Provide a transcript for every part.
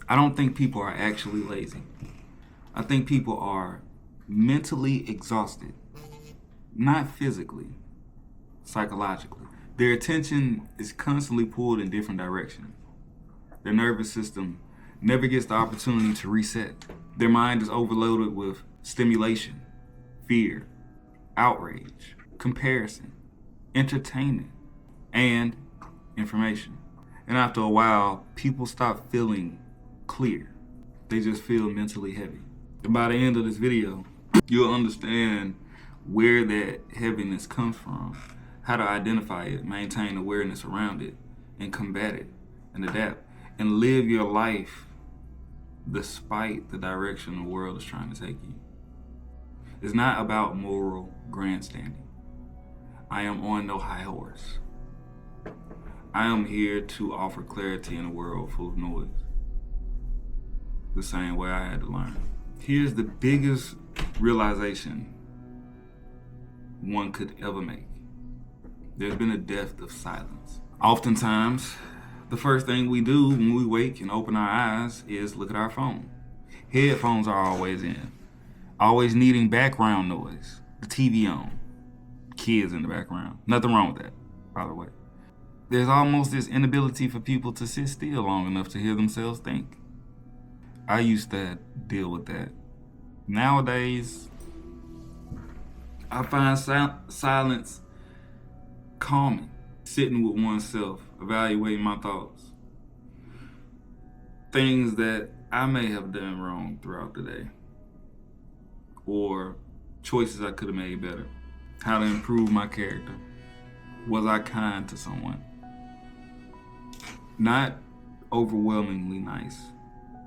I don't think people are actually lazy. I think people are mentally exhausted, not physically, psychologically. Their attention is constantly pulled in different directions. Their nervous system never gets the opportunity to reset. Their mind is overloaded with stimulation, fear, outrage, comparison, entertainment, and information. And after a while, people stop feeling clear. They just feel mentally heavy. And by the end of this video, you'll understand where that heaviness comes from, how to identify it, maintain awareness around it, and combat it, and adapt, and live your life despite the direction the world is trying to take you. It's not about moral grandstanding. I am on no high horse. I am here to offer clarity in a world full of noise. The same way I had to learn. Here's the biggest realization one could ever make. There's been a death of silence. Oftentimes, the first thing we do when we wake and open our eyes is look at our phone. Headphones are always in, always needing background noise. The TV on, kids in the background. Nothing wrong with that, by the way. There's almost this inability for people to sit still long enough to hear themselves think. I used to deal with that. Nowadays, I find silence calming. Sitting with oneself, evaluating my thoughts. Things that I may have done wrong throughout the day. Or choices I could have made better. How to improve my character. Was I kind to someone? Not overwhelmingly nice,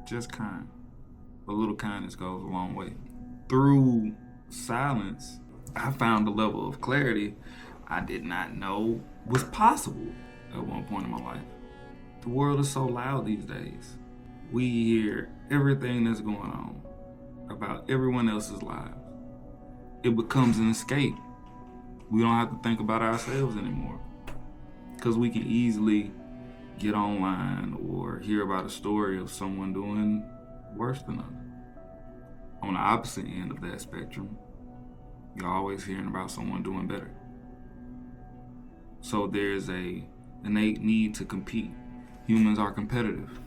just kind. A little kindness goes a long way. Through silence, I found a level of clarity I did not know was possible at one point in my life. The world is so loud these days. We hear everything that's going on about everyone else's lives. It becomes an escape. We don't have to think about ourselves anymore because we can easily get online or hear about a story of someone doing worse than us. On the opposite end of that spectrum, you're always hearing about someone doing better. So there's a innate need to compete. Humans are competitive.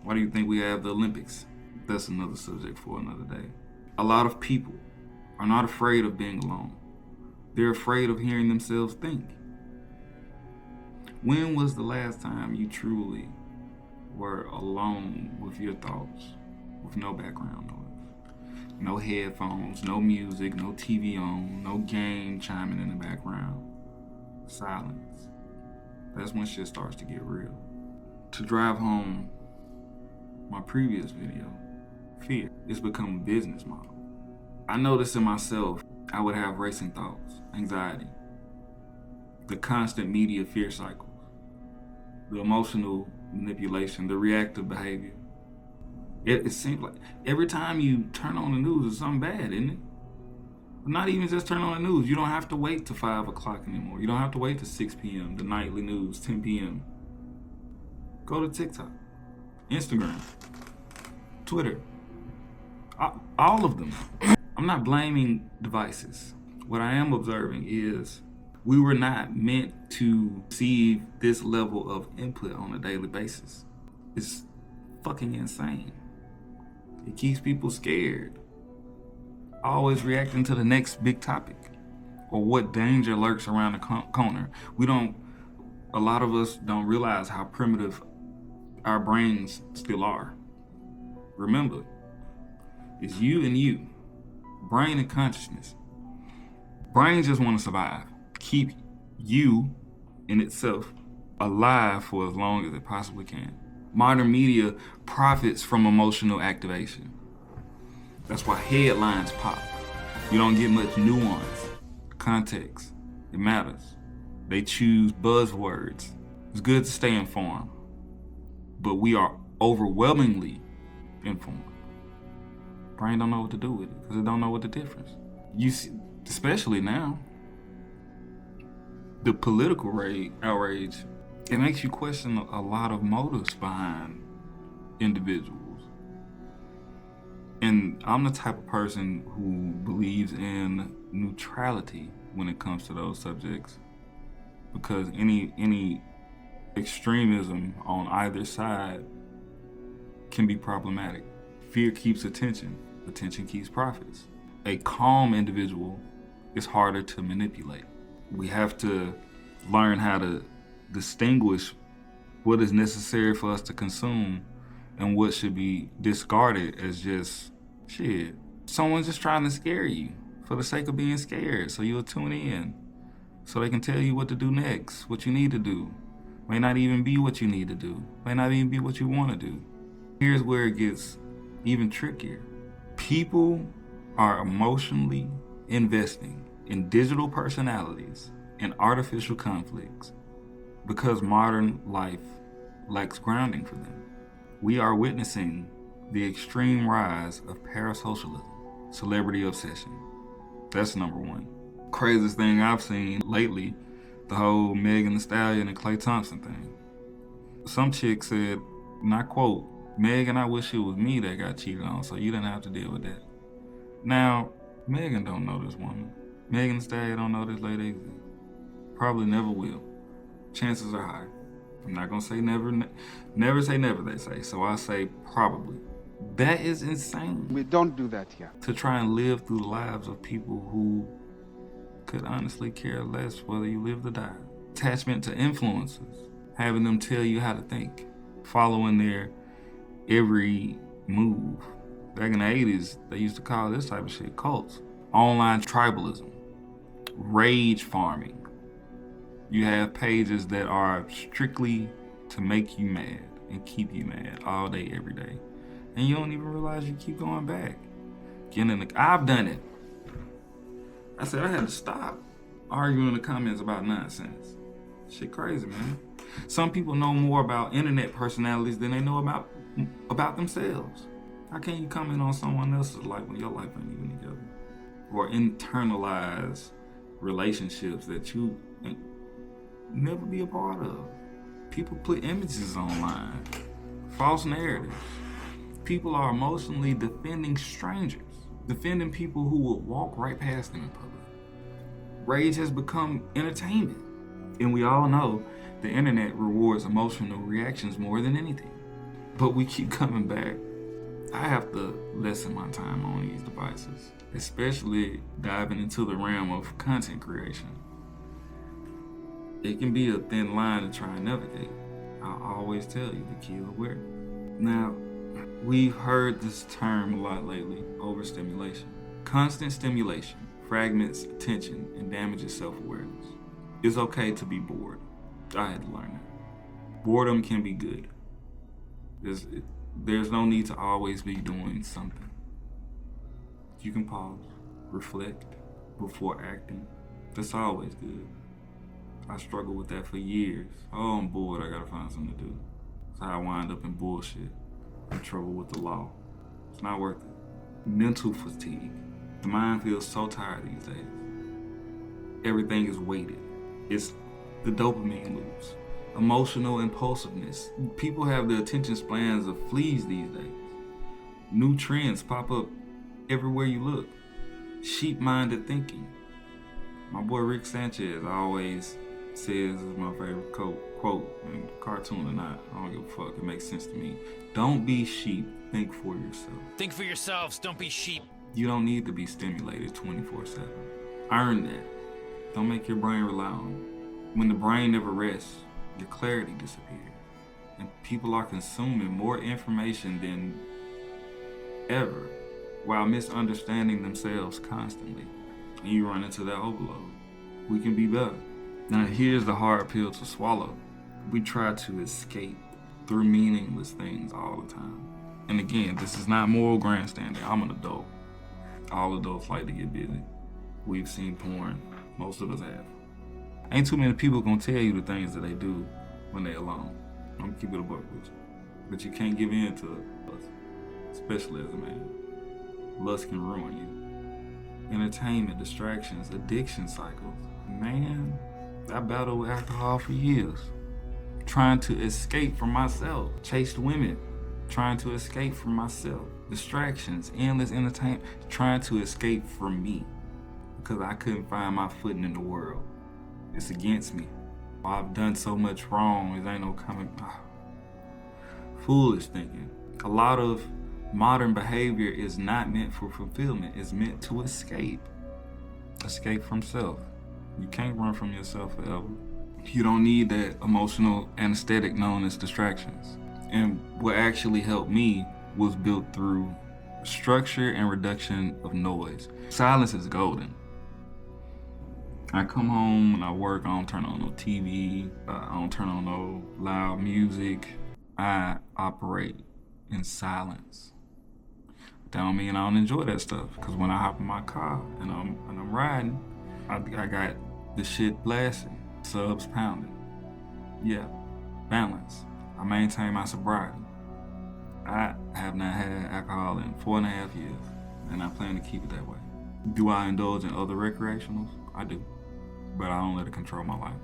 Why do you think we have the Olympics? That's another subject for another day. A lot of people are not afraid of being alone. They're afraid of hearing themselves think. When was the last time you truly were alone with your thoughts, with no background noise? No headphones, no music, no TV on, no game chiming in the background. Silence. That's when shit starts to get real. To drive home my previous video, fear. It's become a business model. I noticed in myself, I would have racing thoughts, anxiety, the constant media fear cycles, the emotional manipulation, the reactive behavior. It seems like every time you turn on the news, it's something bad, isn't it? Not even just turn on the news. You don't have to wait till 5 o'clock anymore. You don't have to wait till 6 p.m., the nightly news, 10 p.m. Go to TikTok, Instagram, Twitter, all of them. I'm not blaming devices. What I am observing is we were not meant to receive this level of input on a daily basis. It's fucking insane. It keeps people scared. Always reacting to the next big topic or what danger lurks around the corner. A lot of us don't realize how primitive our brains still are. Remember, it's you and you, brain and consciousness. Brain just want to survive. Keep you in itself alive for as long as it possibly can. Modern media profits from emotional activation. That's why headlines pop. You don't get much nuance, context. It matters. They choose buzzwords. It's good to stay informed, but we are overwhelmingly informed. Brain don't know what to do with it because it don't know what the difference. You see, especially now, the political outrage, it makes you question a lot of motives behind individuals. I'm the type of person who believes in neutrality when it comes to those subjects, because any extremism on either side can be problematic. Fear keeps attention. Attention keeps profits. A calm individual is harder to manipulate. We have to learn how to distinguish what is necessary for us to consume and what should be discarded as just shit. Someone's just trying to scare you for the sake of being scared, so you'll tune in, so they can tell you what to do next, what you need to do. May not even be what you need to do. May not even be what you want to do. Here's where it gets even trickier. People are emotionally investing in digital personalities and artificial conflicts because modern life lacks grounding for them. We are witnessing the extreme rise of parasocialism, celebrity obsession. That's number one. Craziest thing I've seen lately, the whole Megan Thee Stallion and Klay Thompson thing. Some chick said, and I quote, "Megan, I wish it was me that got cheated on, so you didn't have to deal with that." Now, Megan don't know this woman. Megan Thee Stallion don't know this lady either. Probably never will. Chances are high. I'm not gonna say never. Never say never, they say. So I say probably. That is insane. We don't do that here. To try and live through the lives of people who could honestly care less whether you live or die. Attachment to influencers, having them tell you how to think, following their every move. Back in the 80s, they used to call this type of shit cults. Online tribalism, rage farming. You have pages that are strictly to make you mad and keep you mad all day, every day. And you don't even realize you keep going back. I've done it. I said I had to stop arguing in the comments about nonsense. Shit crazy, man. Some people know more about internet personalities than they know about themselves. How can you comment on someone else's life when your life ain't even together? Or internalize relationships that you never be a part of. People put images online, false narratives. People are emotionally defending strangers, defending people who will walk right past them in public. Rage has become entertainment. And we all know the internet rewards emotional reactions more than anything. But we keep coming back. I have to lessen my time on these devices, especially diving into the realm of content creation. It can be a thin line to try and navigate. I always tell you the key is awareness. Now, we've heard this term a lot lately, overstimulation. Constant stimulation fragments attention and damages self-awareness. It's okay to be bored. I had to learn that. Boredom can be good. There's no need to always be doing something. You can pause, reflect before acting. That's always good. I struggled with that for years. Oh, I'm bored, I gotta find something to do. That's how I wind up in bullshit, in trouble with the law. It's not worth it. Mental fatigue. The mind feels so tired these days. Everything is weighted. It's the dopamine loops. Emotional impulsiveness. People have the attention spans of fleas these days. New trends pop up everywhere you look. Sheep-minded thinking. My boy Rick Sanchez always says, this is my favorite quote, cartoon or not, I don't give a fuck, it makes sense to me. Don't be sheep, think for yourself. Think for yourselves, don't be sheep. You don't need to be stimulated 24/7. Earn that. Don't make your brain rely on it. When the brain never rests, your clarity disappears. And people are consuming more information than ever while misunderstanding themselves constantly. And you run into that overload. We can be better. Now here's the hard pill to swallow. We try to escape through meaningless things all the time. And again, this is not moral grandstanding. I'm an adult. All adults like to get busy. We've seen porn. Most of us have. Ain't too many people gonna tell you the things that they do when they're alone. I'm gonna keep it a buck with you. But you can't give in to lust, especially as a man. Lust can ruin you. Entertainment, distractions, addiction cycles. Man, I battled with alcohol for years. Trying to escape from myself. Chased women trying to escape from myself. Distractions, endless entertainment, trying to escape from me because I couldn't find my footing in the world. It's against me. I've done so much wrong, there ain't no coming. Foolish thinking. A lot of modern behavior is not meant for fulfillment. It's meant to escape. Escape from self. You can't run from yourself forever. You don't need that emotional anesthetic known as distractions. And what actually helped me was built through structure and reduction of noise. Silence is golden. I come home and I work, I don't turn on no TV, I don't turn on no loud music. I operate in silence. That don't mean I don't enjoy that stuff, because when I hop in my car and I'm riding, I got the shit blasting, subs pounding. Yeah, balance. I maintain my sobriety. I have not had alcohol in 4.5 years, and I plan to keep it that way. Do I indulge in other recreationals? I do, but I don't let it control my life.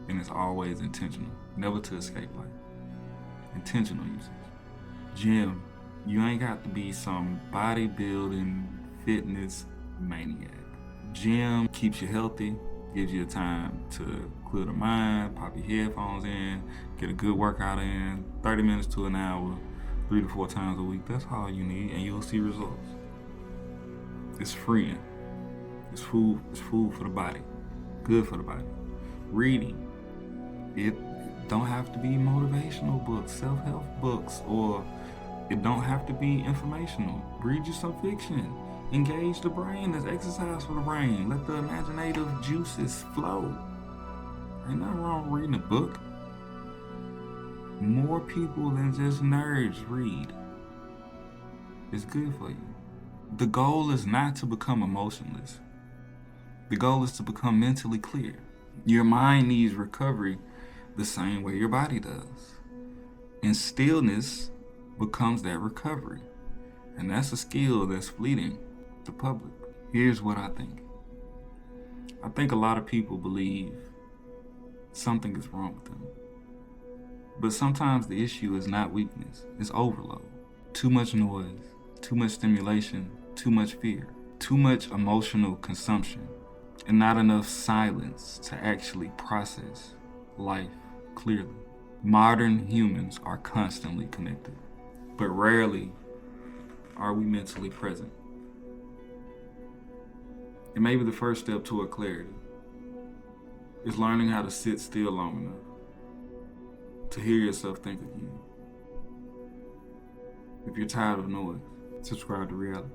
And it's always intentional, never to escape life. Intentional usage. Gym, you ain't got to be some bodybuilding, fitness maniac. Gym keeps you healthy, gives you time to clear the mind, pop your headphones in, get a good workout in, 30 minutes to an hour, 3 to 4 times a week. That's all you need, and you'll see results. It's freeing. It's food for the body. Good for the body. Reading. It don't have to be motivational books, self-help books, or it don't have to be informational. Read you some fiction. Engage the brain. There's exercise for the brain. Let the imaginative juices flow. Ain't nothing wrong with reading a book. More people than just nerds read. It's good for you. The goal is not to become emotionless. The goal is to become mentally clear. Your mind needs recovery the same way your body does. And stillness becomes that recovery. And that's a skill that's fleeting to public. Here's what I think. I think a lot of people believe something is wrong with them. But sometimes the issue is not weakness, it's overload. Too much noise, too much stimulation, too much fear, too much emotional consumption, and not enough silence to actually process life clearly. Modern humans are constantly connected, but rarely are we mentally present. And maybe the first step toward clarity is learning how to sit still long enough to hear yourself think again. If you're tired of noise, subscribe to reality.